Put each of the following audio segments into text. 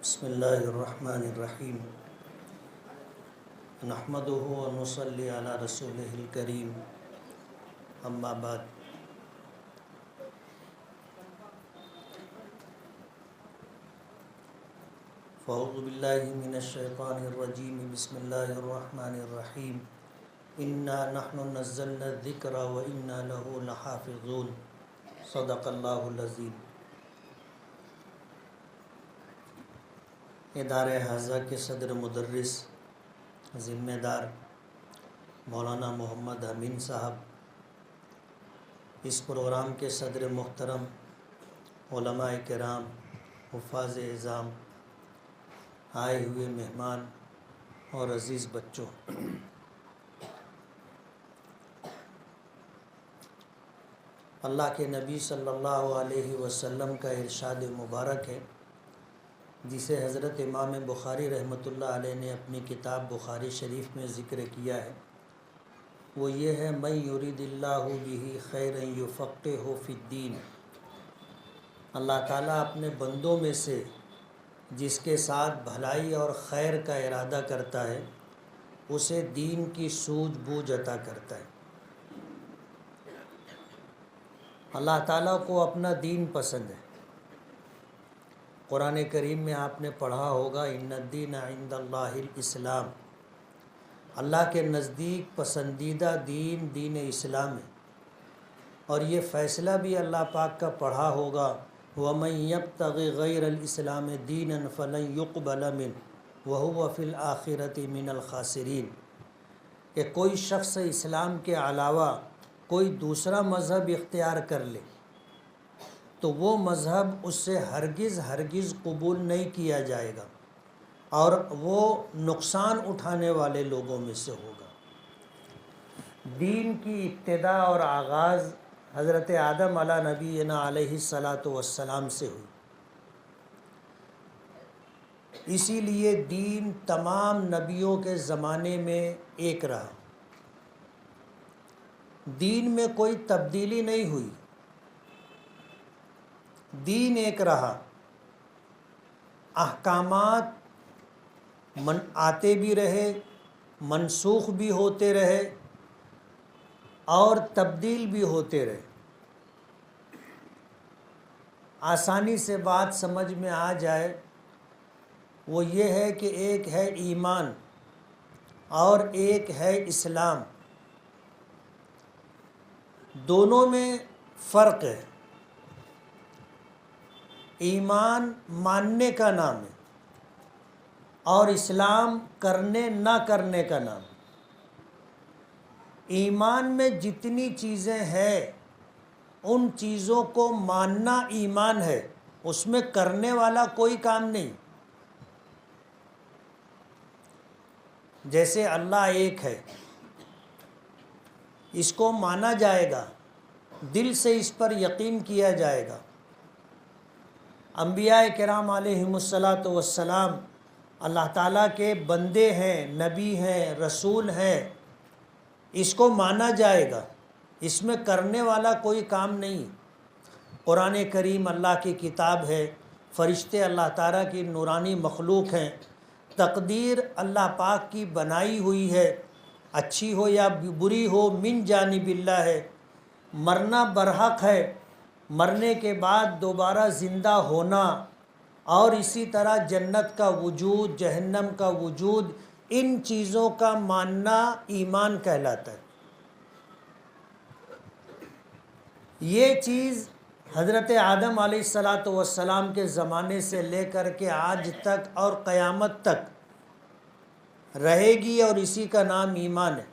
بسم اللہ الرحمن الرحیم نحمده ونصلی علی رسولہ الکریم اما بعد فاعوذ باللہ من الشیطان الرجیم بسم اللہ الرحمن الرحیم انا نحن نزلنا الذکر وانا له لحافظون صدق اللہ العظیم۔ ادارہ حاضہ کے صدر مدرس ذمہ دار مولانا محمد امین صاحب، اس پروگرام کے صدر محترم علماء کرام، حفاظ اعظام، آئے ہوئے مہمان اور عزیز بچوں، اللہ کے نبی صلی اللہ علیہ وسلم کا ارشاد مبارک ہے جسے حضرت امام بخاری رحمۃ اللہ علیہ نے اپنی کتاب بخاری شریف میں ذکر کیا ہے، وہ یہ ہے من یرید اللہ بہ خیرا یفقہہ فی الدین۔ اللہ تعالیٰ اپنے بندوں میں سے جس کے ساتھ بھلائی اور خیر کا ارادہ کرتا ہے اسے دین کی سوجھ بوجھ عطا کرتا ہے۔ اللہ تعالیٰ کو اپنا دین پسند ہے۔ قرآن کریم میں آپ نے پڑھا ہوگا ان الدین عند اللہ الاسلام، اللہ کے نزدیک پسندیدہ دین دین اسلام ہے، اور یہ فیصلہ بھی اللہ پاک کا پڑھا ہوگا وَمَن يَبْتَغِ غَيْرَ الْإِسْلَامِ دِينًا فَلَن يُقْبَلَ مِنْهُ وَهُوَ فِي الْآخِرَةِ مِنَ الْخَاسِرِينَ، کہ کوئی شخص اسلام کے علاوہ کوئی دوسرا مذہب اختیار کر لے تو وہ مذہب اس سے ہرگز قبول نہیں کیا جائے گا اور وہ نقصان اٹھانے والے لوگوں میں سے ہوگا۔ دین کی ابتدا اور آغاز حضرت آدم علیہ نبینا علیہ السلام سے ہوئی، اسی لیے دین تمام نبیوں کے زمانے میں ایک رہا، دین میں کوئی تبدیلی نہیں ہوئی، دین ایک رہا، احکامات آتے بھی رہے، منسوخ بھی ہوتے رہے اور تبدیل بھی ہوتے رہے۔ آسانی سے بات سمجھ میں آ جائے وہ یہ ہے کہ ایک ہے ایمان اور ایک ہے اسلام، دونوں میں فرق ہے۔ ایمان ماننے کا نام ہے اور اسلام کرنے نہ کرنے کا نام ہے۔ ایمان میں جتنی چیزیں ہیں ان چیزوں کو ماننا ایمان ہے، اس میں کرنے والا کوئی کام نہیں۔ جیسے اللہ ایک ہے، اس کو مانا جائے گا، دل سے اس پر یقین کیا جائے گا۔ انبیاء کرام علیہم السلام اللہ تعالیٰ کے بندے ہیں، نبی ہیں، رسول ہیں، اس کو مانا جائے گا، اس میں کرنے والا کوئی کام نہیں۔ قرآن کریم اللہ کی کتاب ہے، فرشتے اللہ تعالیٰ کی نورانی مخلوق ہیں، تقدیر اللہ پاک کی بنائی ہوئی ہے، اچھی ہو یا بری ہو من جانب اللہ ہے، مرنا برحق ہے، مرنے کے بعد دوبارہ زندہ ہونا، اور اسی طرح جنت کا وجود، جہنم کا وجود، ان چیزوں کا ماننا ایمان کہلاتا ہے۔ یہ چیز حضرت آدم علیہ السلام کے زمانے سے لے کر کے آج تک اور قیامت تک رہے گی، اور اسی کا نام ایمان ہے،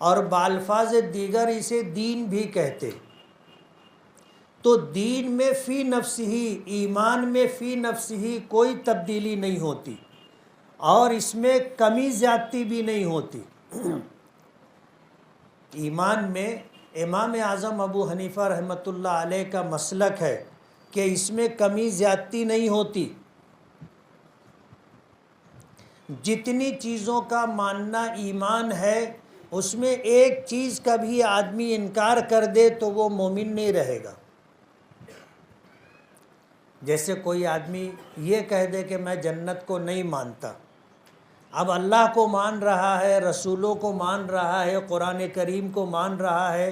اور بالفاظ دیگر اسے دین بھی کہتے۔ تو دین میں فی نفس ہی، ایمان میں فی نفس ہی کوئی تبدیلی نہیں ہوتی اور اس میں کمی زیادتی بھی نہیں ہوتی۔ ایمان میں امام اعظم ابو حنیفہ رحمۃ اللہ علیہ کا مسلک ہے کہ اس میں کمی زیادتی نہیں ہوتی۔ جتنی چیزوں کا ماننا ایمان ہے اس میں ایک چیز کا بھی آدمی انکار کر دے تو وہ مومن نہیں رہے گا۔ جیسے کوئی آدمی یہ کہہ دے کہ میں جنت کو نہیں مانتا، اب اللہ کو مان رہا ہے، رسولوں کو مان رہا ہے، قرآن کریم کو مان رہا ہے،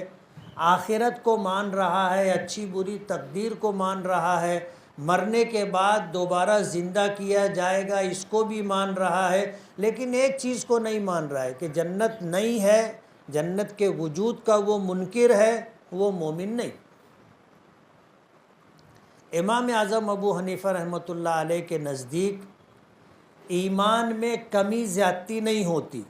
آخرت کو مان رہا ہے، اچھی بری تقدیر کو مان رہا ہے، مرنے کے بعد دوبارہ زندہ کیا جائے گا اس کو بھی مان رہا ہے، لیکن ایک چیز کو نہیں مان رہا ہے کہ جنت نہیں ہے، جنت کے وجود کا وہ منکر ہے، وہ مومن نہیں۔ امام اعظم ابو حنیفہ رحمۃ اللہ علیہ کے نزدیک ایمان میں کمی زیادتی نہیں ہوتی۔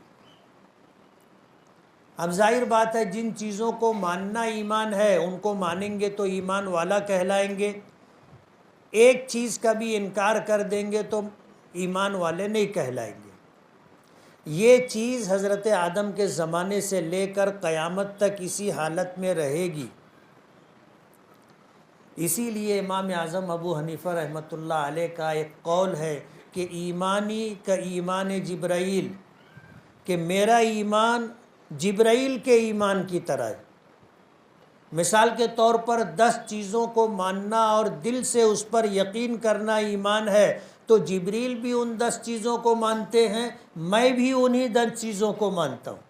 اب ظاہر بات ہے جن چیزوں کو ماننا ایمان ہے ان کو مانیں گے تو ایمان والا کہلائیں گے، ایک چیز کا بھی انکار کر دیں گے تو ایمان والے نہیں کہلائیں گے۔ یہ چیز حضرت آدم کے زمانے سے لے کر قیامت تک اسی حالت میں رہے گی۔ اسی لیے امام اعظم ابو حنیفہ رحمۃ اللہ علیہ کا ایک قول ہے کہ ایمانی کا ایمان جبرائیل، کہ میرا ایمان جبرائیل کے ایمان کی طرح ہے۔ مثال کے طور پر 10 چیزوں کو ماننا اور دل سے اس پر یقین کرنا ایمان ہے، تو جبریل بھی ان 10 چیزوں کو مانتے ہیں، میں بھی انہی 10 چیزوں کو مانتا ہوں۔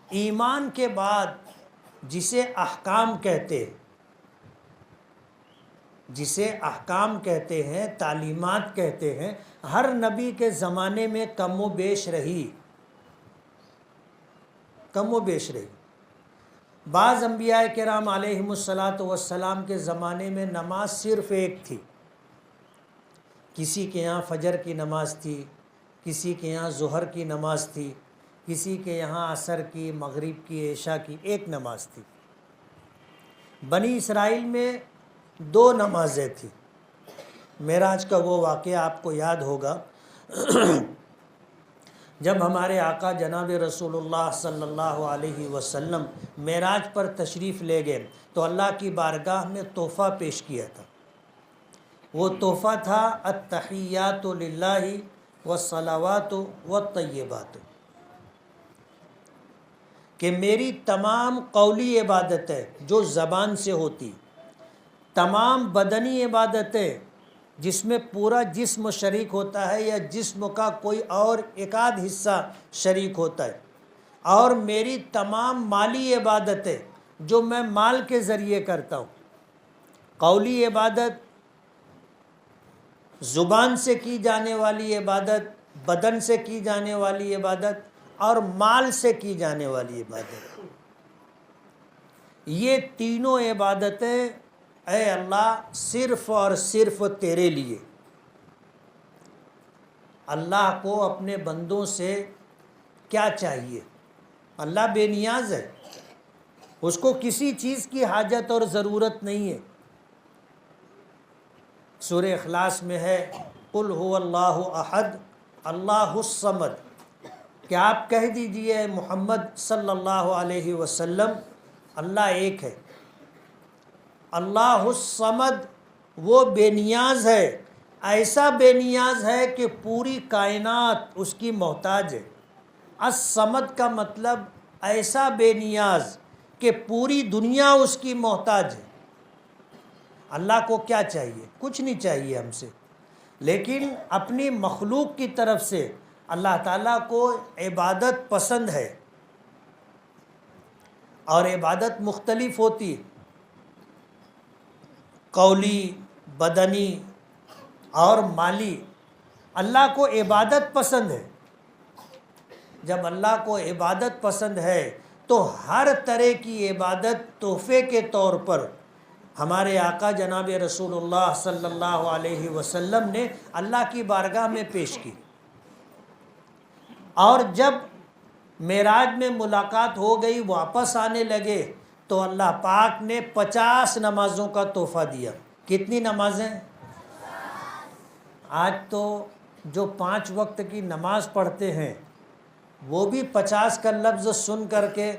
ایمان کے بعد جسے احکام کہتے ہیں، جسے احکام کہتے ہیں، تعلیمات کہتے ہیں، ہر نبی کے زمانے میں کم و بیش رہی، کم و بیش رہی۔ بعض انبیاء کرام علیہم السلام کے زمانے میں نماز صرف ایک تھی، کسی کے یہاں فجر کی نماز تھی، کسی کے یہاں ظہر کی نماز تھی، کسی کے یہاں عصر کی، مغرب کی، عشاء کی، ایک نماز تھی۔ بنی اسرائیل میں 2 نمازیں تھیں۔ معراج کا وہ واقعہ آپ کو یاد ہوگا، جب ہمارے آقا جناب رسول اللہ صلی اللہ علیہ وسلم معراج پر تشریف لے گئے تو اللہ کی بارگاہ میں تحفہ پیش کیا تھا۔ وہ تحفہ تھا التحیات للہ والصلوات والطیبات، کہ میری تمام قولی عبادتیں جو زبان سے ہوتی، تمام بدنی عبادتیں جس میں پورا جسم شریک ہوتا ہے یا جسم کا کوئی اور ایک آدھ حصہ شریک ہوتا ہے، اور میری تمام مالی عبادتیں جو میں مال کے ذریعے کرتا ہوں، قولی عبادت، زبان سے کی جانے والی عبادت، بدن سے کی جانے والی عبادت، اور مال سے کی جانے والی عبادت، یہ تینوں عبادتیں اے اللہ صرف اور صرف تیرے لیے۔ اللہ کو اپنے بندوں سے کیا چاہیے؟ اللہ بے نیاز ہے، اس کو کسی چیز کی حاجت اور ضرورت نہیں ہے۔ سورہ اخلاص میں ہے قل هو اللہ احد اللہ الصمد، کہ آپ کہہ دیجئے محمد صلی اللہ علیہ وسلم اللہ ایک ہے، اللہ الصمد، وہ بے نیاز ہے، ایسا بے نیاز ہے کہ پوری کائنات اس کی محتاج ہے۔ الصمد کا مطلب ایسا بے نیاز کہ پوری دنیا اس کی محتاج ہے۔ اللہ کو کیا چاہیے؟ کچھ نہیں چاہیے ہم سے، لیکن اپنی مخلوق کی طرف سے اللہ تعالیٰ کو عبادت پسند ہے، اور عبادت مختلف ہوتی، قولی، بدنی اور مالی۔ اللہ کو عبادت پسند ہے۔ جب اللہ کو عبادت پسند ہے تو ہر طرح کی عبادت تحفے کے طور پر ہمارے آقا جناب رسول اللہ صلی اللہ علیہ وسلم نے اللہ کی بارگاہ میں پیش کی۔ اور جب معراج میں ملاقات ہو گئی، واپس آنے لگے، تو اللہ پاک نے 50 نمازوں کا تحفہ دیا۔ کتنی نمازیں؟ آج تو جو 5 وقت کی نماز پڑھتے ہیں وہ بھی 50 کا لفظ سن کر کے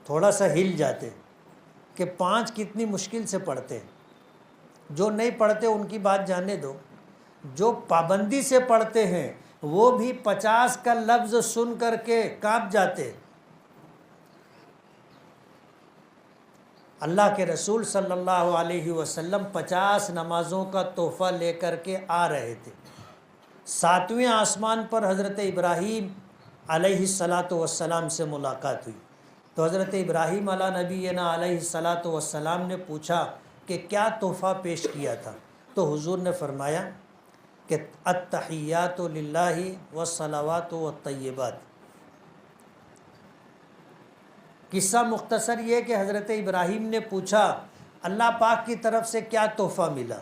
تھوڑا سا ہل جاتے کہ 5 کتنی مشکل سے پڑھتے ہیں۔ جو نہیں پڑھتے ان کی بات جانے دو، جو پابندی سے پڑھتے ہیں وہ بھی 50 کا لفظ سن کر کے کانپ جاتے۔ اللہ کے رسول صلی اللہ علیہ وسلم 50 نمازوں کا تحفہ لے کر کے آ رہے تھے. 7ویں آسمان پر حضرت ابراہیم علیہ السلام سے ملاقات ہوئی. تو حضرت ابراہیم علیہ نبینا علیہ السلام نے پوچھا کہ کیا تحفہ پیش کیا تھا؟ تو حضور نے فرمایا کہ التحیات للہ والصلوات والطیبات. قصہ مختصر یہ کہ حضرت ابراہیم نے پوچھا اللہ پاک کی طرف سے کیا تحفہ ملا؟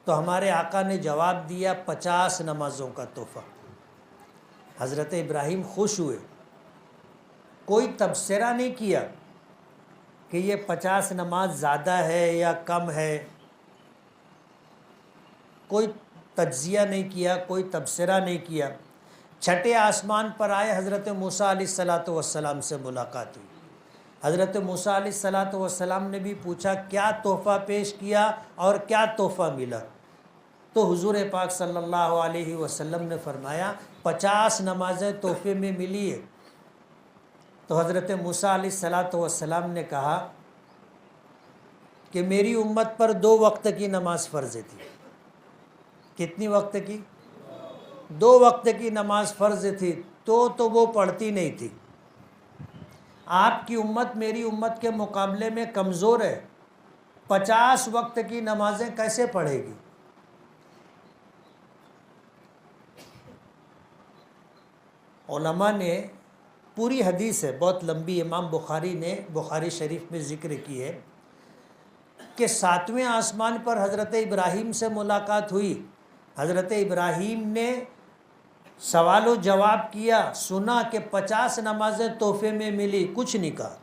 تو ہمارے آقا نے جواب دیا 50 نمازوں کا تحفہ. حضرت ابراہیم خوش ہوئے، کوئی تبصرہ نہیں کیا کہ یہ 50 نماز زیادہ ہے یا کم ہے، کوئی تجزیہ نہیں کیا، کوئی تبصرہ نہیں کیا. 6 آسمان پر آئے، حضرت موسیٰ علیہ السلام سے ملاقات ہوئی. حضرت موسیٰ علیہ السلام نے بھی پوچھا کیا تحفہ پیش کیا اور کیا تحفہ ملا؟ تو حضور پاک صلی اللہ علیہ وسلم نے فرمایا 50 نمازیں تحفے میں ملی ہے. تو حضرت موسیٰ علیہ السلام نے کہا کہ میری امت پر 2 وقت کی نماز فرض تھی. کتنی وقت کی؟ 2 وقت کی نماز فرض تھی تو وہ پڑھتی نہیں تھی. آپ کی امت میری امت کے مقابلے میں کمزور ہے، 50 وقت کی نمازیں کیسے پڑھے گی؟ علماء نے پوری حدیث ہے، بہت لمبی، امام بخاری نے بخاری شریف میں ذکر کی ہے کہ 7ویں آسمان پر حضرت ابراہیم سے ملاقات ہوئی. حضرت ابراہیم نے سوال و جواب کیا، سنا کہ 50 نمازیں تحفے میں ملی، کچھ نہیں کہا.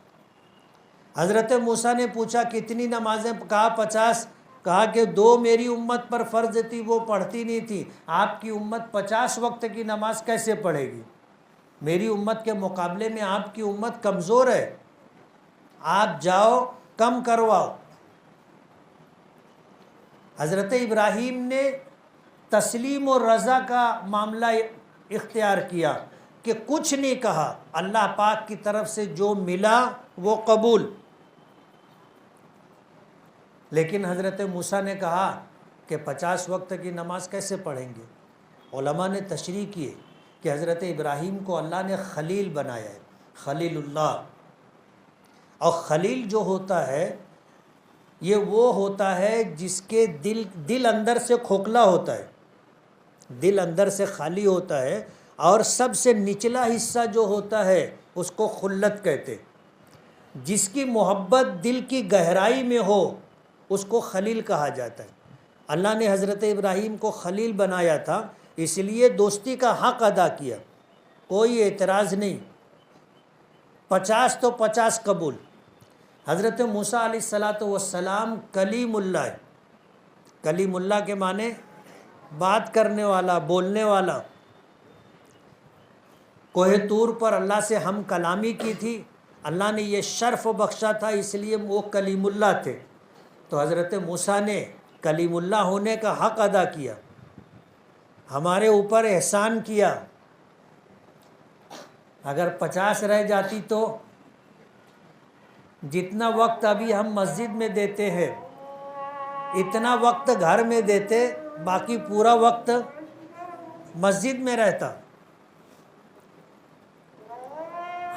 حضرت موسیٰ نے پوچھا کتنی نمازیں؟ کہا 50. کہا کہ 2 میری امت پر فرض تھی، وہ پڑھتی نہیں تھی. آپ کی امت 50 وقت کی نماز کیسے پڑھے گی؟ میری امت کے مقابلے میں آپ کی امت کمزور ہے، آپ جاؤ کم کرواؤ. حضرت ابراہیم نے تسلیم و رضا کا معاملہ اختیار کیا کہ کچھ نہیں کہا، اللہ پاک کی طرف سے جو ملا وہ قبول. لیکن حضرت موسیٰ نے کہا کہ 50 وقت کی نماز کیسے پڑھیں گے؟ علماء نے تشریح کیے کہ حضرت ابراہیم کو اللہ نے خلیل بنایا ہے، خلیل اللہ. اور خلیل جو ہوتا ہے یہ وہ ہوتا ہے جس کے دل اندر سے کھوکھلا ہوتا ہے، دل اندر سے خالی ہوتا ہے، اور سب سے نچلا حصہ جو ہوتا ہے اس کو خلت کہتے. جس کی محبت دل کی گہرائی میں ہو اس کو خلیل کہا جاتا ہے. اللہ نے حضرت ابراہیم کو خلیل بنایا تھا، اس لیے دوستی کا حق ادا کیا، کوئی اعتراض نہیں. 50 تو 50 قبول. حضرت موسیٰ علیہ السلام کلیم اللہ ہے. کلیم اللہ کے معنی بات کرنے والا، بولنے والا. کوہ طور پر اللہ سے ہم کلامی کی تھی، اللہ نے یہ شرف بخشا تھا، اس لیے وہ کلیم اللہ تھے. تو حضرت موسیٰ نے کلیم اللہ ہونے کا حق ادا کیا، ہمارے اوپر احسان کیا. اگر 50 رہ جاتی تو جتنا وقت ابھی ہم مسجد میں دیتے ہیں اتنا وقت گھر میں دیتے، باقی پورا وقت مسجد میں رہتا.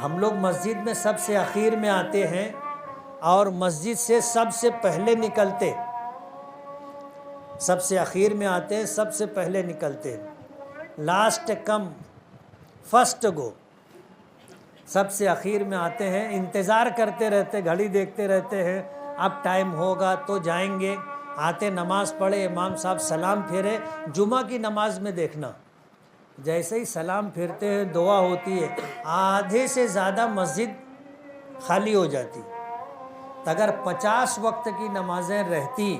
ہم لوگ مسجد میں سب سے اخیر میں آتے ہیں اور مسجد سے سب سے پہلے نکلتے، سب سے اخیر میں آتے ہیں، سب سے پہلے نکلتے. لاسٹ کم فرسٹ گو. سب سے اخیر میں آتے ہیں، انتظار کرتے رہتے، گھڑی دیکھتے رہتے ہیں، اب ٹائم ہوگا تو جائیں گے. آتے نماز پڑھے، امام صاحب سلام پھیرے. جمعہ کی نماز میں دیکھنا جیسے ہی سلام پھیرتے ہیں دعا ہوتی ہے، آدھے سے زیادہ مسجد خالی ہو جاتی. اگر 50 وقت کی نمازیں رہتی،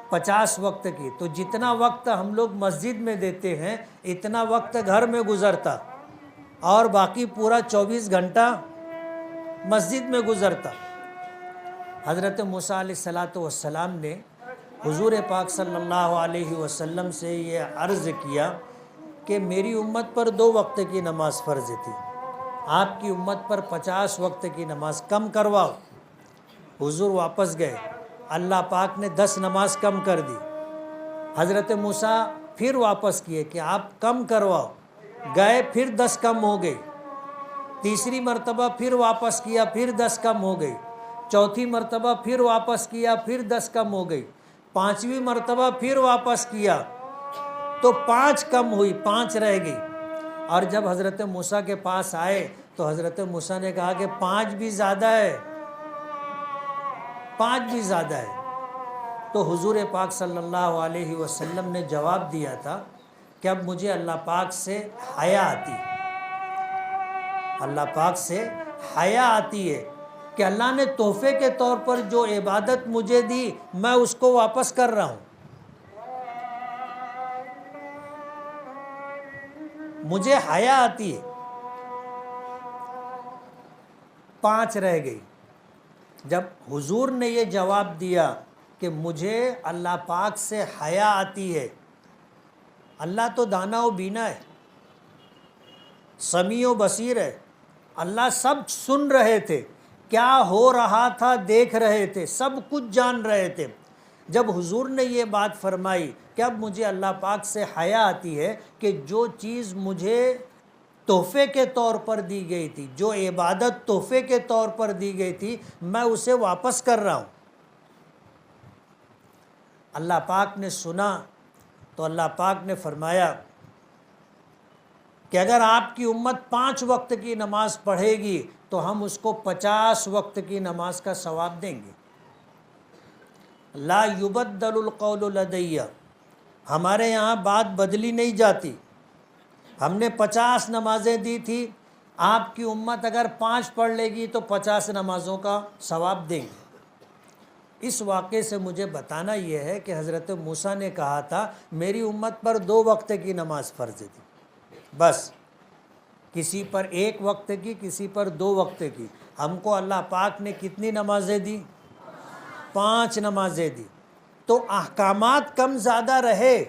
50 وقت کی، تو جتنا وقت ہم لوگ مسجد میں دیتے ہیں اتنا وقت گھر میں گزرتا، اور باقی پورا 24 گھنٹہ مسجد میں گزرتا. حضرت موسیٰ علیہ السلام نے حضور پاک صلی اللہ علیہ وسلم سے یہ عرض کیا کہ میری امت پر 2 وقت کی نماز فرض تھی، آپ کی امت پر 50 وقت کی نماز کم کرواؤ. حضور واپس گئے، اللہ پاک نے 10 نماز کم کر دی۔ حضرت موسیٰ پھر واپس کیے کہ آپ کم کرواؤ، گئے پھر 10 کم ہو گئی۔ تیسری مرتبہ پھر واپس کیا، پھر 10 کم ہو گئی۔ چوتھی مرتبہ پھر واپس کیا، پھر 10 کم ہو گئی۔ پانچویں مرتبہ پھر واپس کیا تو 5 کم ہوئی، 5 رہ گئی۔ اور جب حضرت موسیٰ کے پاس آئے تو حضرت موسیٰ نے کہا کہ 5 بھی زیادہ ہے، 5 بھی زیادہ ہے۔ تو حضور پاک صلی اللہ علیہ وسلم نے جواب دیا تھا کہ اب مجھے اللہ پاک سے حیا آتی ہے، اللہ پاک سے حیا آتی ہے کہ اللہ نے تحفے کے طور پر جو عبادت مجھے دی میں اس کو واپس کر رہا ہوں، مجھے حیا آتی ہے۔ 5 رہ گئی۔ جب حضور نے یہ جواب دیا کہ مجھے اللہ پاک سے حیا آتی ہے، اللہ تو دانا و بینا ہے، سمیع و بصیر ہے، اللہ سب سن رہے تھے، کیا ہو رہا تھا دیکھ رہے تھے، سب کچھ جان رہے تھے۔ جب حضور نے یہ بات فرمائی کہ اب مجھے اللہ پاک سے حیا آتی ہے کہ جو چیز مجھے تحفے کے طور پر دی گئی تھی، جو عبادت تحفے کے طور پر دی گئی تھی، میں اسے واپس کر رہا ہوں۔ اللہ پاک نے سنا تو اللہ پاک نے فرمایا کہ اگر آپ کی امت 5 وقت کی نماز پڑھے گی تو ہم اس کو 50 وقت کی نماز کا ثواب دیں گے۔ لا یبدل القول لدی، ہمارے یہاں بات بدلی نہیں جاتی۔ ہم نے 50 نمازیں دی تھی، آپ کی امت اگر 5 پڑھ لے گی تو 50 نمازوں کا ثواب دیں گے۔ اس واقعے سے مجھے بتانا یہ ہے کہ حضرت موسیٰ نے کہا تھا میری امت پر 2 وقت کی نماز فرض تھی، بس کسی پر 1 وقت کی، کسی پر 2 وقت کی۔ ہم کو اللہ پاک نے کتنی نمازیں دی؟ 5 نمازیں دی۔ تو احکامات کم زیادہ رہے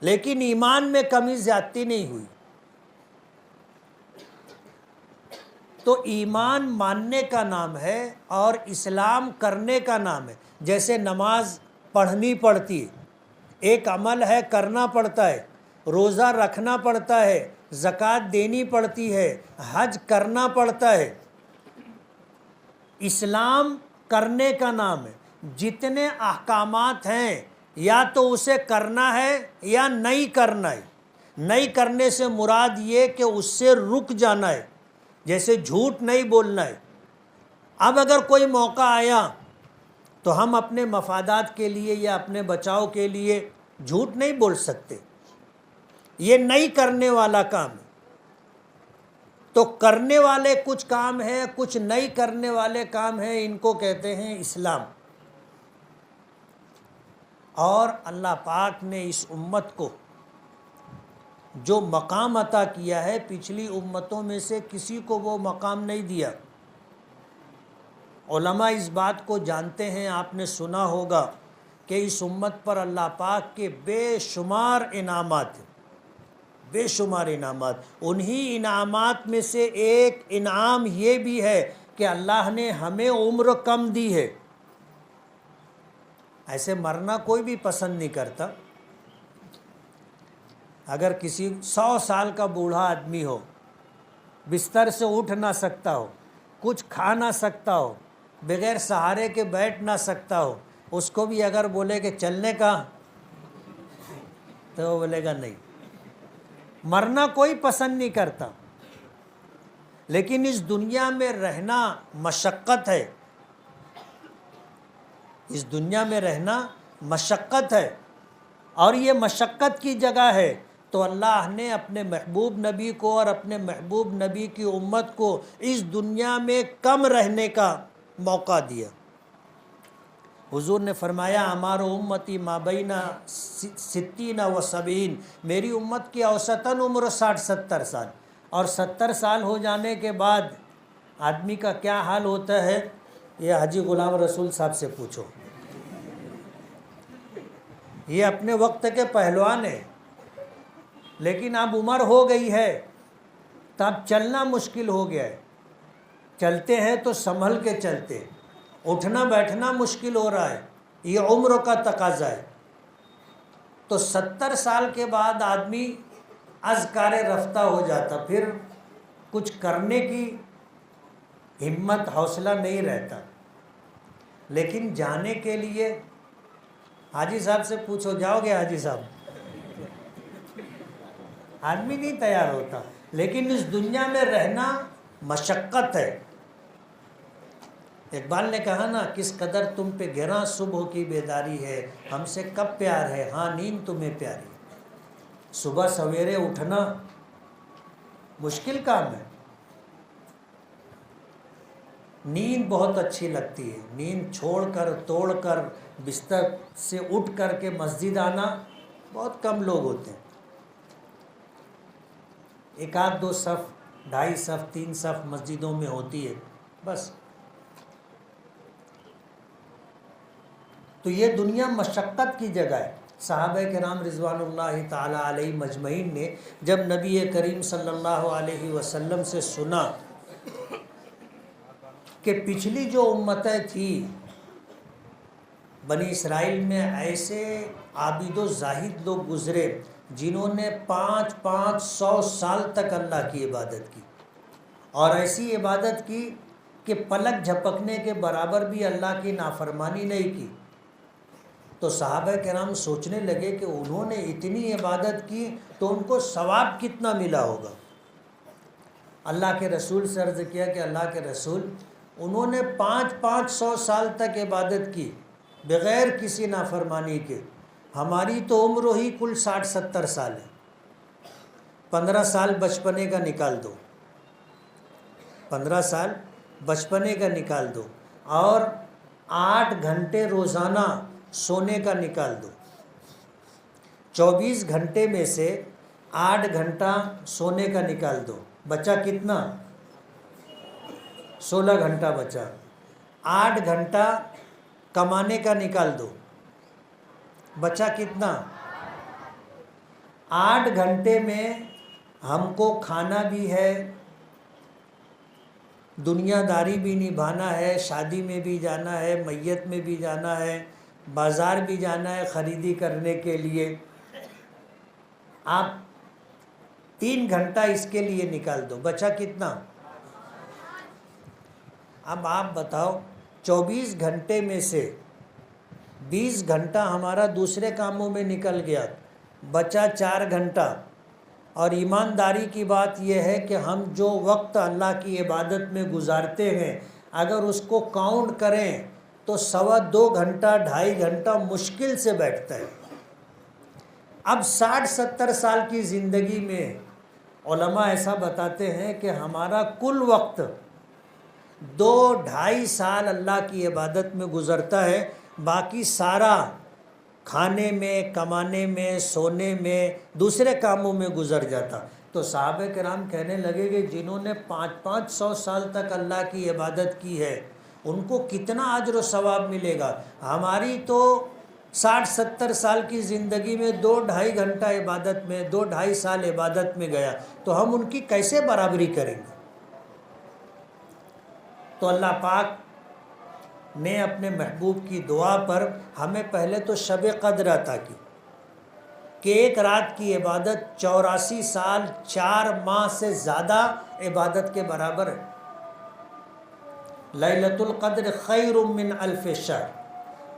لیکن ایمان میں کمی زیادتی نہیں ہوئی۔ تو ایمان ماننے کا نام ہے اور اسلام کرنے کا نام ہے۔ جیسے نماز پڑھنی پڑتی ہے، ایک عمل ہے، کرنا پڑتا ہے، روزہ رکھنا پڑتا ہے، زکوٰۃ دینی پڑتی ہے، حج کرنا پڑتا ہے۔ اسلام کرنے کا نام ہے۔ جتنے احکامات ہیں یا تو اسے کرنا ہے یا نہیں کرنا ہے۔ نہیں کرنے سے مراد یہ کہ اس سے رک جانا ہے، جیسے جھوٹ نہیں بولنا ہے۔ اب اگر کوئی موقع آیا تو ہم اپنے مفادات کے لیے یا اپنے بچاؤ کے لیے جھوٹ نہیں بول سکتے، یہ نہیں کرنے والا کام ہے۔ تو کرنے والے کچھ کام ہیں، کچھ نہیں کرنے والے کام ہیں، ان کو کہتے ہیں اسلام۔ اور اللہ پاک نے اس امت کو جو مقام عطا کیا ہے پچھلی امتوں میں سے کسی کو وہ مقام نہیں دیا۔ علماء اس بات کو جانتے ہیں، آپ نے سنا ہوگا کہ اس امت پر اللہ پاک کے بے شمار انعامات ہیں، بے شمار انعامات۔ انہی انعامات میں سے ایک انعام یہ بھی ہے کہ اللہ نے ہمیں عمر کم دی ہے۔ ایسے مرنا کوئی بھی پسند نہیں کرتا۔ اگر کسی 100 سال کا بوڑھا آدمی ہو، بستر سے اٹھ نہ سکتا ہو، کچھ کھا نہ سکتا ہو، بغیر سہارے کے بیٹھ نہ سکتا ہو، اس کو بھی اگر بولے کہ چلنے کا تو وہ بولے گا نہیں۔ مرنا کوئی پسند نہیں کرتا، لیکن اس دنیا میں رہنا مشقت ہے، اس دنیا میں رہنا مشقت ہے، اور یہ مشقت کی جگہ ہے۔ تو اللہ نے اپنے محبوب نبی کو اور اپنے محبوب نبی کی امت کو اس دنیا میں کم رہنے کا موقع دیا۔ حضور نے فرمایا ہمارا امتی ما بین 60 و 70، میری امت کی اوسطاً عمر 60-70 سال، اور 70 سال ہو جانے کے بعد آدمی کا کیا حال ہوتا ہے یہ حاجی غلام رسول صاحب سے پوچھو۔ یہ اپنے وقت کے پہلوان ہیں، لیکن اب عمر ہو گئی ہے تو اب چلنا مشکل ہو گیا ہے۔ چلتے ہیں تو سنبھل کے چلتے، اٹھنا بیٹھنا مشکل ہو رہا ہے، یہ عمر کا تقاضا ہے۔ تو 70 سال کے بعد آدمی از کار رفتہ ہو جاتا، پھر کچھ کرنے کی ہمت حوصلہ نہیں رہتا۔ لیکن جانے کے لیے حاجی صاحب سے پوچھو، جاؤ گے حاجی صاحب؟ آدمی نہیں تیار ہوتا۔ لیکن اس دنیا میں رہنا مشقت ہے۔ اقبال نے کہا نا، کس قدر تم پہ گراں صبح کی بیداری ہے، ہم سے کب پیار ہے، ہاں نیند تمہیں پیاری۔ صبح سویرے اٹھنا مشکل کام ہے۔ نیند بہت اچھی لگتی ہے، نیند چھوڑ کر توڑ کر بستر سے اٹھ کر کے مسجد آنا بہت کم لوگ ہوتے ہیں۔ ایک آدھ دو صف، 2.5 صف، 3 صف مسجدوں میں ہوتی ہے بس۔ تو یہ دنیا مشقت کی جگہ ہے۔ صحابہ کرام رضوان اللہ تعالیٰ علیہ مجمعین نے جب نبی کریم صلی اللہ علیہ وسلم سے سنا کہ پچھلی جو امتیں تھیں، بنی اسرائیل میں ایسے عابد و زاہد لوگ گزرے جنہوں نے 500 سال تک اللہ کی عبادت کی، اور ایسی عبادت کی کہ پلک جھپکنے کے برابر بھی اللہ کی نافرمانی نہیں کی۔ تو صحابہ کرام سوچنے لگے کہ انہوں نے اتنی عبادت کی تو ان کو ثواب کتنا ملا ہوگا۔ اللہ کے رسول سے عرض کیا کہ اللہ کے رسول، انہوں نے 500 سال تک عبادت کی بغیر کسی نافرمانی کے، ہماری تو عمر ہی کل 60-70 سال ہے۔ 15 سال بچپنے کا نکال دو، 15 سال بچپنے کا نکال دو، اور 8 گھنٹے روزانہ سونے کا نکال دو۔ 24 گھنٹے میں سے 8 گھنٹہ سونے کا نکال دو، بچا کتنا؟ 16 گھنٹہ بچا۔ 8 گھنٹہ کمانے کا نکال دو، بچا کتنا؟ 8 گھنٹے میں ہم کو کھانا بھی ہے، دنیا داری بھی نبھانا ہے، شادی میں بھی جانا ہے، میت میں بھی جانا ہے، بازار بھی جانا ہے خریدی کرنے کے لیے۔ آپ 3 گھنٹہ اس کے لیے نکال دو، بچا کتنا؟ اب آپ بتاؤ، 24 گھنٹے میں سے 20 گھنٹہ ہمارا دوسرے کاموں میں نکل گیا، بچا 4 گھنٹہ۔ اور ایمانداری کی بات یہ ہے کہ ہم جو وقت اللہ کی عبادت میں گزارتے ہیں، اگر اس کو کاؤنٹ کریں تو 2.25 گھنٹہ 2.5 گھنٹہ مشکل سے بیٹھتا ہے۔ اب 60-70 سال کی زندگی میں علماء ایسا بتاتے ہیں کہ ہمارا کل وقت 2-2.5 سال اللہ کی عبادت میں گزرتا ہے، باقی سارا کھانے میں، کمانے میں، سونے میں، دوسرے کاموں میں گزر جاتا۔ تو صحابہ کرام کہنے لگے کہ جنہوں نے 500 سال تک اللہ کی عبادت کی ہے ان کو کتنا اجر و ثواب ملے گا، ہماری تو 60-70 سال کی زندگی میں 2-2.5 گھنٹہ عبادت میں، 2-2.5 سال عبادت میں گیا، تو ہم ان کی کیسے برابری کریں گے؟ تو اللہ پاک نے اپنے محبوب کی دعا پر ہمیں پہلے تو شب قدر عطا کی کہ ایک رات کی عبادت 84 سال 4 ماہ سے زیادہ عبادت کے برابر ہے۔ لیلۃ القدر خیر من الف شہر،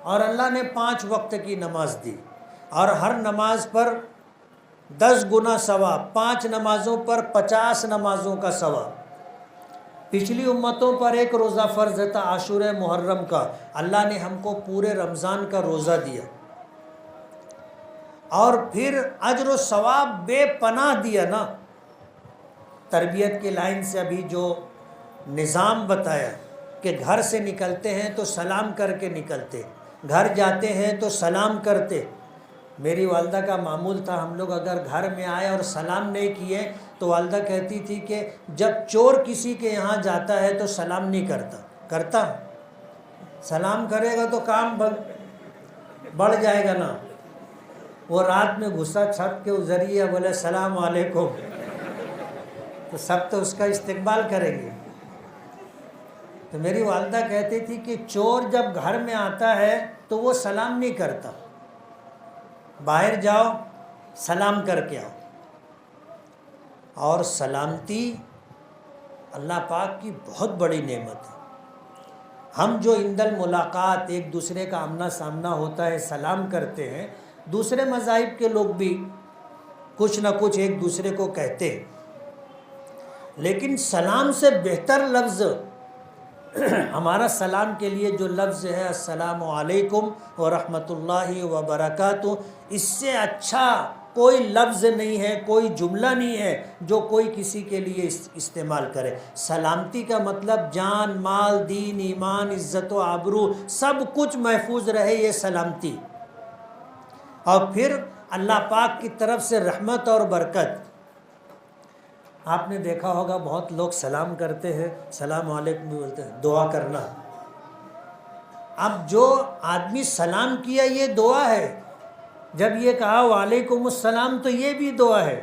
اور اللہ نے 5 وقت کی نماز دی، اور ہر نماز پر 10 گنا ثواب، 5 نمازوں پر 50 نمازوں کا ثواب۔ پچھلی امتوں پر ایک روزہ فرض تھا عاشورہ محرم کا، اللہ نے ہم کو پورے رمضان کا روزہ دیا، اور پھر اجر و ثواب بے پناہ دیا نا۔ تربیت کی لائن سے ابھی جو نظام بتایا کہ گھر سے نکلتے ہیں تو سلام کر کے نکلتے، گھر جاتے ہیں تو سلام کرتے۔ میری والدہ کا معمول تھا، ہم لوگ اگر گھر میں آئے اور سلام نہیں کیے تو والدہ کہتی تھی کہ جب چور کسی کے یہاں جاتا ہے تو سلام نہیں کرتا، سلام کرے گا تو کام بڑھ جائے گا نا۔ وہ رات میں گھسا چھت کے ذریعے بولے السلام علیکم، تو سب تو اس کا استقبال کریں گے۔ تو میری والدہ کہتی تھی کہ چور جب گھر میں آتا ہے تو وہ سلام نہیں کرتا، باہر جاؤ سلام کر کے آؤ۔ اور سلامتی اللہ پاک کی بہت بڑی نعمت ہے۔ ہم جو عند الملاقات ایک دوسرے کا آمنا سامنا ہوتا ہے سلام کرتے ہیں، دوسرے مذاہب کے لوگ بھی کچھ نہ کچھ ایک دوسرے کو کہتے ہیں، لیکن سلام سے بہتر لفظ ہمارا سلام کے لیے جو لفظ ہے السلام علیکم ورحمۃ اللہ وبرکاتہ، اس سے اچھا کوئی لفظ نہیں ہے، کوئی جملہ نہیں ہے جو کوئی کسی کے لیے استعمال کرے۔ سلامتی کا مطلب جان، مال، دین، ایمان، عزت و آبرو سب کچھ محفوظ رہے، یہ سلامتی۔ اور پھر اللہ پاک کی طرف سے رحمت اور برکت۔ آپ نے دیکھا ہوگا بہت لوگ سلام کرتے ہیں، السلام علیکم بھی بولتے ہیں، دعا کرنا۔ اب جو آدمی سلام کیا یہ دعا ہے، جب یہ کہا وعلیکم السلام تو یہ بھی دعا ہے،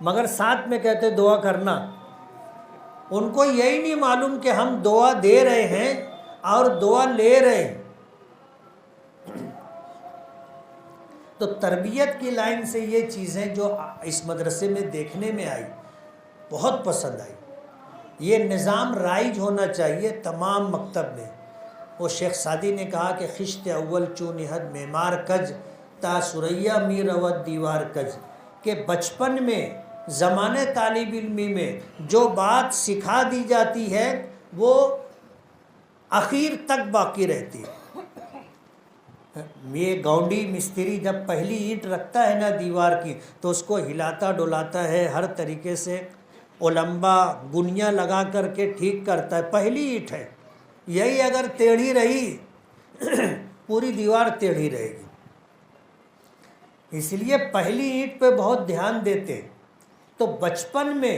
مگر ساتھ میں کہتے دعا کرنا۔ ان کو یہی نہیں معلوم کہ ہم دعا دے رہے ہیں اور دعا لے رہے ہیں۔ تو تربیت کی لائن سے یہ چیزیں جو اس مدرسے میں دیکھنے میں آئی بہت پسند آئی۔ یہ نظام رائج ہونا چاہیے تمام مکتب میں۔ وہ شیخ سعدی نے کہا کہ خشت اول چون حد معمار کج تا سریا می رود دیوار کج، کہ بچپن میں زمانے طالب علمی میں جو بات سکھا دی جاتی ہے وہ آخر تک باقی رہتی ہے۔ یہ گاؤنڈی مستری جب پہلی اینٹ رکھتا ہے نا دیوار کی تو اس کو ہلاتا ڈولاتا ہے، ہر طریقے سے اولمبا گنیاں لگا کر کے ٹھیک کرتا ہے، پہلی اینٹ ہے۔ یہی اگر ٹیڑھی رہی پوری دیوار ٹیڑھی رہے گی۔ اس لیے پہلی اینٹ پہ بہت دھیان دیتے۔ تو بچپن میں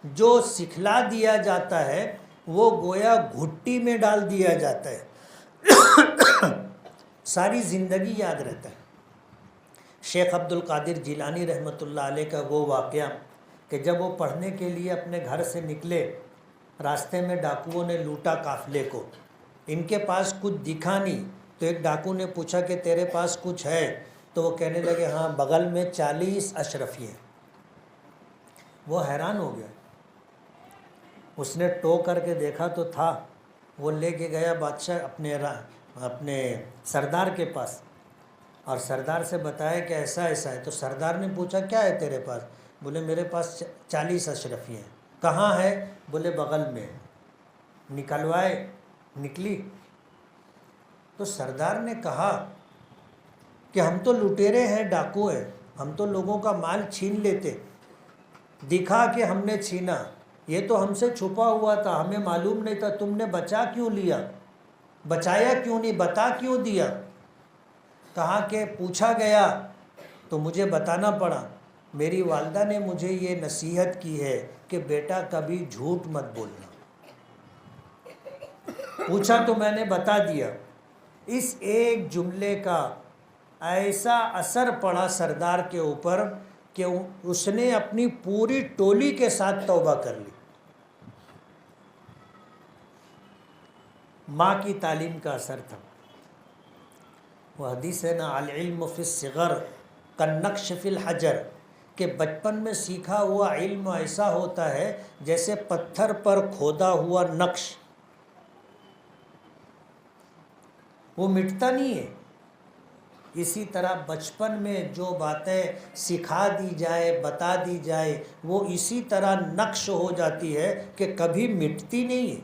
جو سکھلا دیا جاتا ہے وہ گویا گھٹی میں ڈال دیا جاتا ہے، ساری زندگی یاد رہتا ہے۔ شیخ عبد القادر جیلانی رحمۃ اللہ علیہ کا وہ واقعہ کہ جب وہ پڑھنے کے لیے اپنے گھر سے نکلے، راستے میں ڈاکوؤں نے لوٹا قافلے کو، ان کے پاس کچھ دکھا نہیں، تو ایک ڈاکو نے پوچھا کہ تیرے پاس کچھ ہے؟ تو وہ کہنے لگے ہاں بغل میں 40 اشرفی ہیں۔ وہ حیران ہو گیا، اس نے ٹو کر کے دیکھا تو تھا، وہ لے کے گیا بادشاہ اپنے سردار کے پاس، اور سردار سے بتایا کہ ایسا ایسا ہے۔ تو سردار نے پوچھا کیا ہے تیرے پاس؟ بولے میرے پاس 40 اشرفی ہیں۔ کہاں ہے؟ بولے بغل میں۔ نکلوائے، نکلی تو سردار نے کہا کہ ہم تو لٹیرے ہیں، ڈاکو ہیں، ہم تو لوگوں کا مال چھین لیتے، دکھا کہ ہم نے چھینا، یہ تو ہم سے چھپا ہوا تھا، ہمیں معلوم نہیں تھا، تم نے بچا کیوں لیا؟ بچایا کیوں نہیں؟ بتا کیوں دیا؟ کہا کہ پوچھا گیا تو مجھے بتانا پڑا، میری والدہ نے مجھے یہ نصیحت کی ہے کہ بیٹا کبھی جھوٹ مت بولنا، پوچھا تو میں نے بتا دیا۔ اس ایک جملے کا ایسا اثر پڑا سردار کے اوپر کہ اس نے اپنی پوری ٹولی کے ساتھ توبہ کر لی۔ ماں کی تعلیم کا اثر تھا۔ وہ حدیث ہے نا العلم فی الصغر کالنقش فی الحجر، کہ بچپن میں سیکھا ہوا علم ایسا ہوتا ہے جیسے پتھر پر کھودا ہوا نقش، وہ مٹتا نہیں ہے۔ اسی طرح بچپن میں جو باتیں سکھا دی جائے، بتا دی جائے، وہ اسی طرح نقش ہو جاتی ہے کہ کبھی مٹتی نہیں ہے۔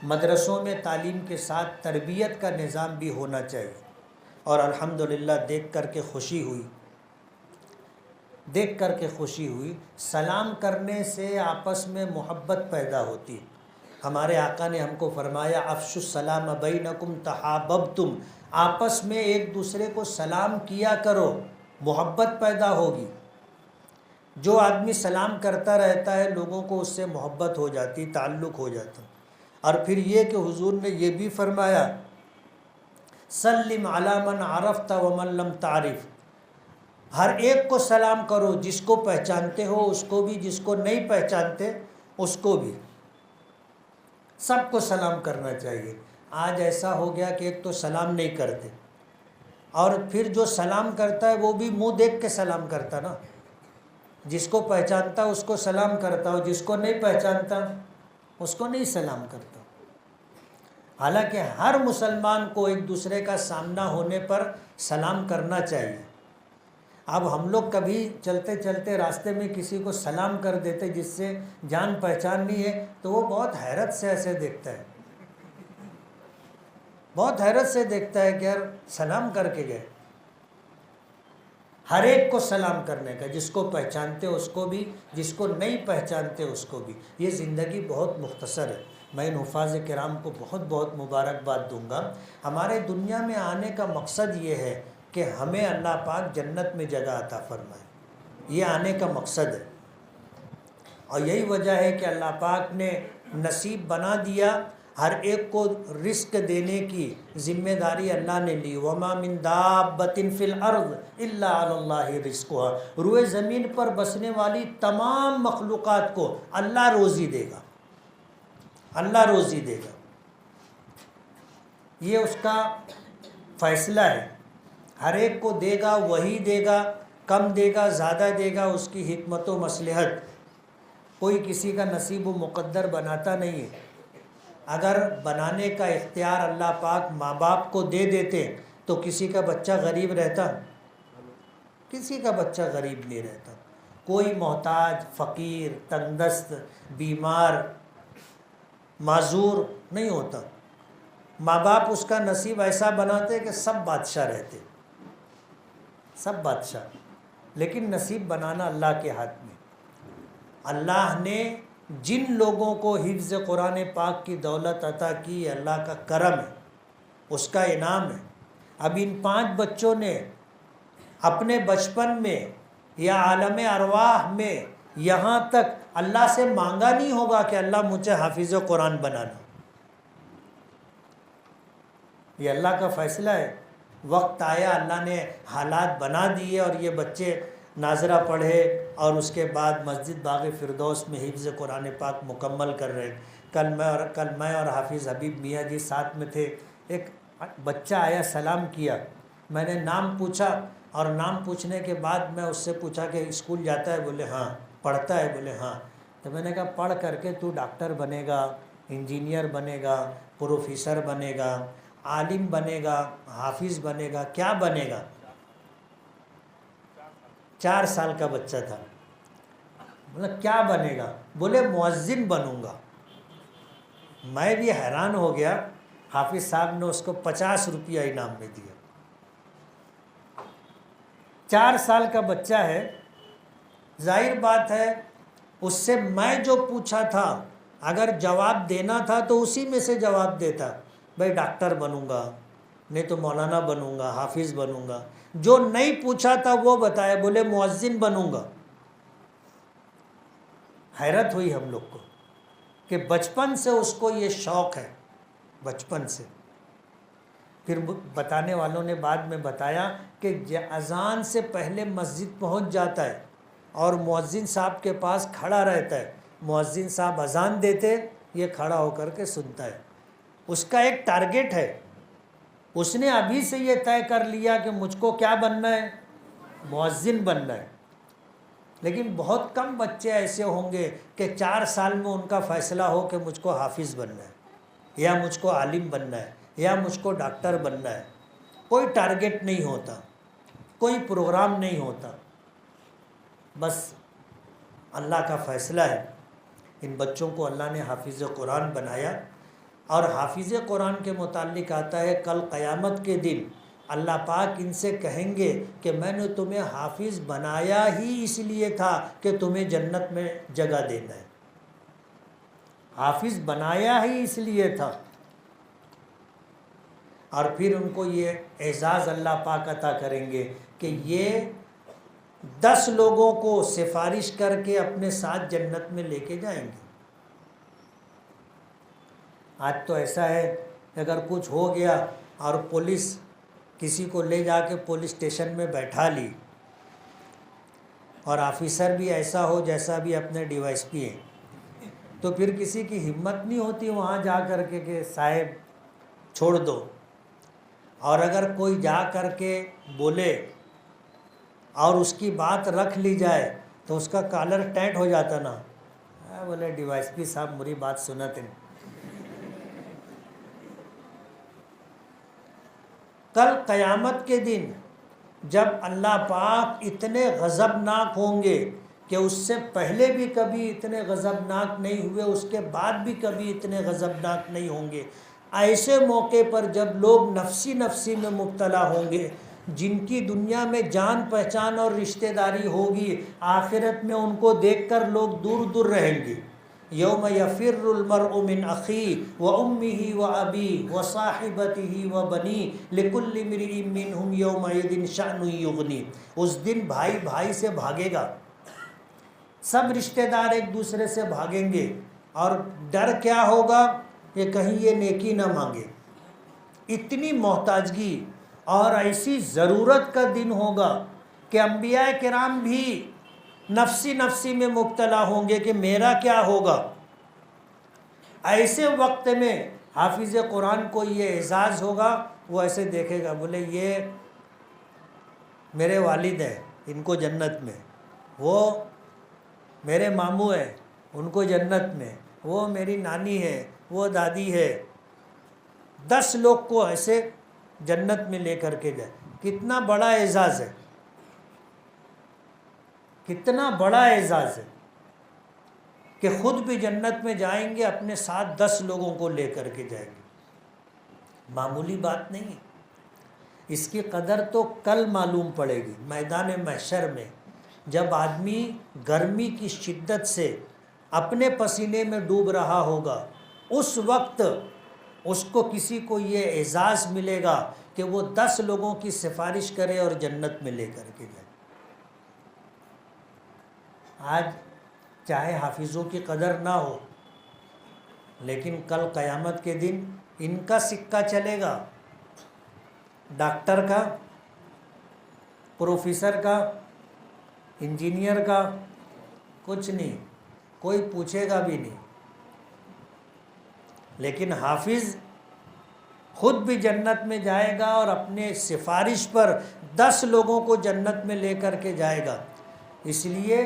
مدرسوں میں تعلیم کے ساتھ تربیت کا نظام بھی ہونا چاہیے، اور الحمدللہ دیکھ کر کے خوشی ہوئی، سلام کرنے سے آپس میں محبت پیدا ہوتی ہے۔ ہمارے آقا نے ہم کو فرمایا افشوا السلام بینکم تحاببتم، آپس میں ایک دوسرے کو سلام کیا کرو، محبت پیدا ہوگی۔ جو آدمی سلام کرتا رہتا ہے لوگوں کو اس سے محبت ہو جاتی، تعلق ہو جاتا۔ اور پھر یہ کہ حضور نے یہ بھی فرمایا سلم علی من عرفت ومن لم تعرف، ہر ایک کو سلام کرو، جس کو پہچانتے ہو اس کو بھی، جس کو نہیں پہچانتے اس کو بھی۔ سب کو سلام کرنا چاہیے۔ آج ایسا ہو گیا کہ ایک تو سلام نہیں کرتے، اور پھر جو سلام کرتا ہے وہ بھی منہ دیکھ کے سلام کرتا نا، جس کو پہچانتا اس کو سلام کرتا، اور جس کو نہیں پہچانتا اس کو نہیں سلام کرتا۔ حالانکہ ہر مسلمان کو ایک دوسرے کا سامنا ہونے پر سلام کرنا چاہیے۔ اب ہم لوگ کبھی چلتے چلتے راستے میں کسی کو سلام کر دیتے جس سے جان پہچان نہیں ہے، تو وہ بہت حیرت سے ایسے دیکھتا ہے، بہت حیرت سے دیکھتا ہے کہ یار سلام کر کے گئے۔ ہر ایک کو سلام کرنے کا، جس کو پہچانتے اس کو بھی، جس کو نہیں پہچانتے اس کو بھی۔ یہ زندگی بہت مختصر ہے۔ میں ان حفاظ کرام کو بہت بہت مبارکباد دوں گا۔ ہمارے دنیا میں آنے کا مقصد یہ ہے کہ ہمیں اللہ پاک جنت میں جگہ عطا فرمائے، یہ آنے کا مقصد ہے۔ اور یہی وجہ ہے کہ اللہ پاک نے نصیب بنا دیا، ہر ایک کو رزق دینے کی ذمہ داری اللہ نے لی۔ وَمَا مِن دَابَّةٍ فِي الْأَرْضِ إِلَّا عَلَى اللَّهِ رِزْقُهَا۔ روئے زمین پر بسنے والی تمام مخلوقات کو اللہ روزی دے گا، اللہ روزی دے گا، یہ اس کا فیصلہ ہے۔ ہر ایک کو دے گا، وہی دے گا، کم دے گا، زیادہ دے گا، اس کی حکمت و مصلحت۔ کوئی کسی کا نصیب و مقدر بناتا نہیں ہے۔ اگر بنانے کا اختیار اللہ پاک ماں باپ کو دے دیتے تو کسی کا بچہ غریب رہتا؟ کسی کا بچہ غریب نہیں رہتا۔ کوئی محتاج، فقیر، تنگ دست، بیمار، معذور نہیں ہوتا۔ ماں باپ اس کا نصیب ایسا بناتے کہ سب بادشاہ رہتے، سب بادشاہ۔ لیکن نصیب بنانا اللہ کے ہاتھ میں۔ اللہ نے جن لوگوں کو حفظ قرآن پاک کی دولت عطا کی، اللہ کا کرم ہے، اس کا انعام ہے۔ اب ان 5 بچوں نے اپنے بچپن میں یا عالم ارواح میں یہاں تک اللہ سے مانگا نہیں ہوگا کہ اللہ مجھے حافظ قرآن بنانا۔ یہ اللہ کا فیصلہ ہے۔ وقت آیا، اللہ نے حالات بنا دیے، اور یہ بچے ناظرہ پڑھے، اور اس کے بعد مسجد باغ فردوس میں حفظ قرآن پاک مکمل کر رہے ہیں۔ کل میں اور حافظ حبیب میاں جی ساتھ میں تھے۔ ایک بچہ آیا، سلام کیا، میں نے نام پوچھا، اور نام پوچھنے کے بعد میں اس سے پوچھا کہ اسکول جاتا ہے؟ بولے ہاں۔ پڑھتا ہے؟ بولے ہاں۔ تو میں نے کہا پڑھ کر کے تو ڈاکٹر بنے گا، انجینئر بنے گا، پروفیسر بنے گا، عالم بنے گا، حافظ بنے گا، کیا بنے گا؟ 4 سال کا بچہ تھا۔ بولا کیا بنے گا؟ بولے مؤذن بنوں گا۔ میں بھی حیران ہو گیا۔ حافظ صاحب نے اس کو 50 روپیہ انعام میں دیا۔ 4 سال کا بچہ ہے، ظاہر بات ہے اس سے میں جو پوچھا تھا اگر جواب دینا تھا تو اسی میں سے جواب دیتا، بھائی ڈاکٹر بنوں گا، نہیں تو مولانا بنوں گا، حافظ بنوں گا۔ جو نہیں پوچھا تھا وہ بتایا، بولے مؤذن بنوں گا۔ حیرت ہوئی ہم لوگ کو کہ بچپن سے اس کو یہ شوق ہے، بچپن سے۔ پھر بتانے والوں نے بعد میں بتایا کہ اذان سے پہلے مسجد پہنچ جاتا ہے اور مؤذن صاحب کے پاس کھڑا رہتا ہے۔ مؤذن صاحب اذان دیتے، یہ کھڑا ہو کر کے سنتا ہے۔ اس کا ایک ٹارگٹ ہے، اس نے ابھی سے یہ طے کر لیا کہ مجھ کو کیا بننا ہے؟ مؤذن بننا ہے۔ لیکن بہت کم بچے ایسے ہوں گے کہ 4 سال میں ان کا فیصلہ ہو کہ مجھ کو حافظ بننا ہے، یا مجھ کو عالم بننا ہے، یا مجھ کو ڈاکٹر بننا ہے۔ کوئی ٹارگٹ نہیں ہوتا، کوئی پروگرام نہیں ہوتا، بس اللہ کا فیصلہ ہے۔ ان بچوں کو اللہ نے حافظ قرآن بنایا، اور حافظ قرآن کے متعلق آتا ہے کل قیامت کے دن اللہ پاک ان سے کہیں گے کہ میں نے تمہیں حافظ بنایا ہی اس لیے تھا کہ تمہیں جنت میں جگہ دینا ہے۔ حافظ بنایا ہی اس لیے تھا۔ اور پھر ان کو یہ اعزاز اللہ پاک عطا کریں گے کہ یہ 10 لوگوں کو سفارش کر کے اپنے ساتھ جنت میں لے کے جائیں گے۔ آج تو ایسا ہے اگر کچھ ہو گیا اور پولیس کسی کو لے جا کے پولیس اسٹیشن میں بیٹھا لی، اور آفیسر بھی ایسا ہو جیسا بھی اپنے ڈی وائی ایس پی ہیں، تو پھر کسی کی ہمت نہیں ہوتی وہاں جا کر کے کہ صاحب چھوڑ دو. اور اگر کوئی جا کر کے بولے اور اس کی بات رکھ لی جائے تو اس کا کالر ٹائٹ ہو جاتا نا. بولے ڈی وائی ایس پی صاحب میری بات سنتے ہیں. کل قیامت کے دن جب اللہ پاک اتنے غضبناک ہوں گے کہ اس سے پہلے بھی کبھی اتنے غضبناک نہیں ہوئے، اس کے بعد بھی کبھی اتنے غضبناک نہیں ہوں گے. ایسے موقع پر جب لوگ نفسی نفسی میں مبتلا ہوں گے، جن کی دنیا میں جان پہچان اور رشتہ داری ہوگی، آخرت میں ان کو دیکھ کر لوگ دور دور رہیں گے. یوم یفر المرء من اخیہ وامہ وابیہ وصاحبتہ وبنیہ لکل امرئ منہم یومئذ شأن یغنیہ. اس دن بھائی بھائی سے بھاگے گا، سب رشتہ دار ایک دوسرے سے بھاگیں گے. اور ڈر کیا ہوگا کہ کہیں یہ نیکی نہ مانگے. اتنی محتاجگی اور ایسی ضرورت کا دن ہوگا کہ انبیاء کرام بھی نفسی نفسی میں مبتلا ہوں گے کہ میرا کیا ہوگا. ایسے وقت میں حافظ قرآن کو یہ اعزاز ہوگا، وہ ایسے دیکھے گا، بولے یہ میرے والد ہیں ان کو جنت میں، وہ میرے ماموں ہیں ان کو جنت میں، وہ میری نانی ہے، وہ دادی ہے. 10 لوگ کو ایسے جنت میں لے کر کے جائے. کتنا بڑا اعزاز ہے، کتنا بڑا اعزاز ہے کہ خود بھی جنت میں جائیں گے، اپنے ساتھ 10 لوگوں کو لے کر کے جائیں گے. معمولی بات نہیں ہے. اس کی قدر تو کل معلوم پڑے گی میدان محشر میں، جب آدمی گرمی کی شدت سے اپنے پسینے میں ڈوب رہا ہوگا. اس وقت اس کو کسی کو یہ اعزاز ملے گا کہ وہ 10 لوگوں کی سفارش کرے اور جنت میں لے کر کے جائے. آج چاہے حافظوں کی قدر نہ ہو، لیکن کل قیامت کے دن ان کا سکہ چلے گا. ڈاکٹر کا، پروفیسر کا، انجینئر کا کچھ نہیں، کوئی پوچھے گا بھی نہیں. لیکن حافظ خود بھی جنت میں جائے گا اور اپنے سفارش پر 10 لوگوں کو جنت میں لے کر کے جائے گا. اس لیے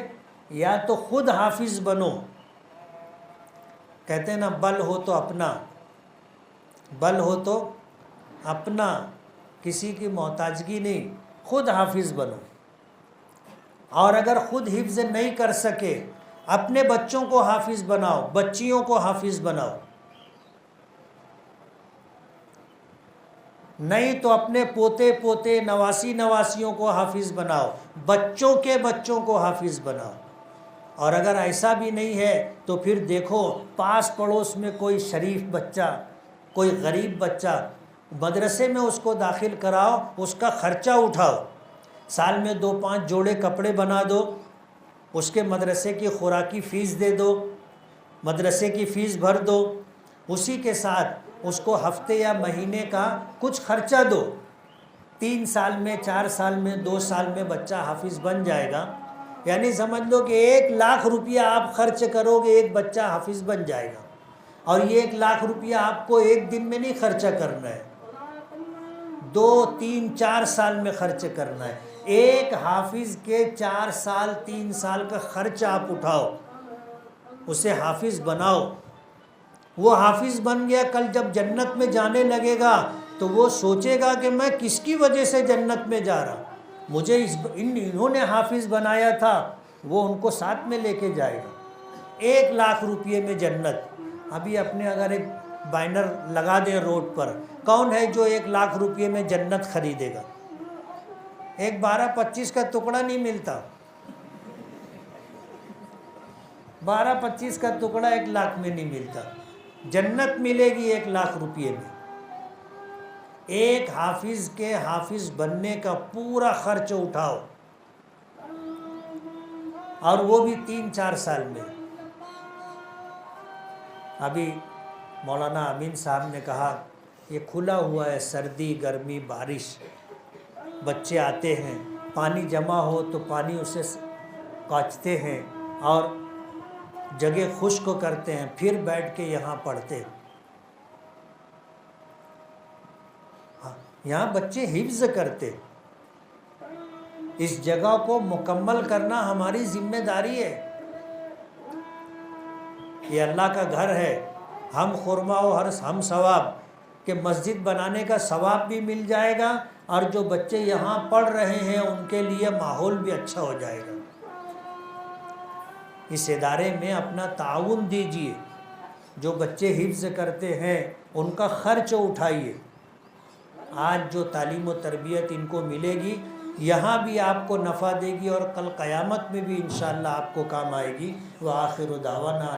یا تو خود حافظ بنو، کہتے ہیں نا بل ہو تو اپنا، بل ہو تو اپنا، کسی کی محتاجگی نہیں، خود حافظ بنو. اور اگر خود حفظ نہیں کر سکے اپنے بچوں کو حافظ بناؤ، بچیوں کو حافظ بناؤ. نہیں تو اپنے پوتے پوتے نواسی نواسیوں کو حافظ بناؤ، بچوں کے بچوں کو حافظ بناؤ. اور اگر ایسا بھی نہیں ہے تو پھر دیکھو پاس پڑوس میں کوئی شریف بچہ، کوئی غریب بچہ، مدرسے میں اس کو داخل کراؤ، اس کا خرچہ اٹھاؤ، سال میں 2-5 جوڑے کپڑے بنا دو، اس کے مدرسے کی خوراکی فیس دے دو، مدرسے کی فیس بھر دو، اسی کے ساتھ اس کو ہفتے یا مہینے کا کچھ خرچہ دو. 3 سال میں، 4 سال میں، 2 سال میں بچہ حافظ بن جائے گا. یعنی سمجھ لو کہ 1 لاکھ روپیہ آپ خرچ کرو گے، ایک بچہ حافظ بن جائے گا. اور یہ 1 لاکھ روپیہ آپ کو ایک دن میں نہیں خرچہ کرنا ہے، 2 3 4 سال میں خرچ کرنا ہے. ایک حافظ کے 4 سال 3 سال کا خرچ آپ اٹھاؤ، اسے حافظ بناؤ. وہ حافظ بن گیا، کل جب جنت میں جانے لگے گا تو وہ سوچے گا کہ میں کس کی وجہ سے جنت میں جا رہا، مجھے انہوں نے حافظ بنایا تھا. وہ ان کو ساتھ میں لے کے جائے گا. 1 لاکھ روپیے میں جنت. ابھی اپنے اگر ایک بینر لگا دیں روڈ پر، کون ہے جو 1 لاکھ روپیے میں جنت خریدے گا؟ ایک 12-25 کا ٹکڑا نہیں ملتا. 12-25 کا ٹکڑا 1 لاکھ میں نہیں ملتا. جنت ملے گی 1 لاکھ روپیے میں. ایک حافظ کے حافظ بننے کا پورا خرچ اٹھاؤ، اور وہ بھی 3-4 سال میں. ابھی مولانا امین صاحب نے کہا یہ کھلا ہوا ہے، سردی گرمی بارش، بچے آتے ہیں، پانی جمع ہو تو پانی اسے کاچتے ہیں اور جگہ خشک کرتے ہیں، پھر بیٹھ کے یہاں پڑھتے. یہاں بچے حفظ کرتے. اس جگہ کو مکمل کرنا ہماری ذمہ داری ہے. یہ اللہ کا گھر ہے. ہم خرما و ہم ثواب کہ مسجد بنانے کا ثواب بھی مل جائے گا، اور جو بچے یہاں پڑھ رہے ہیں ان کے لیے ماحول بھی اچھا ہو جائے گا. اس ادارے میں اپنا تعاون دیجیے. جو بچے حفظ کرتے ہیں ان کا خرچ اٹھائیے. آج جو تعلیم و تربیت ان کو ملے گی یہاں بھی آپ کو نفع دے گی، اور کل قیامت میں بھی انشاءاللہ آپ کو کام آئے گی. وآخر دعوانا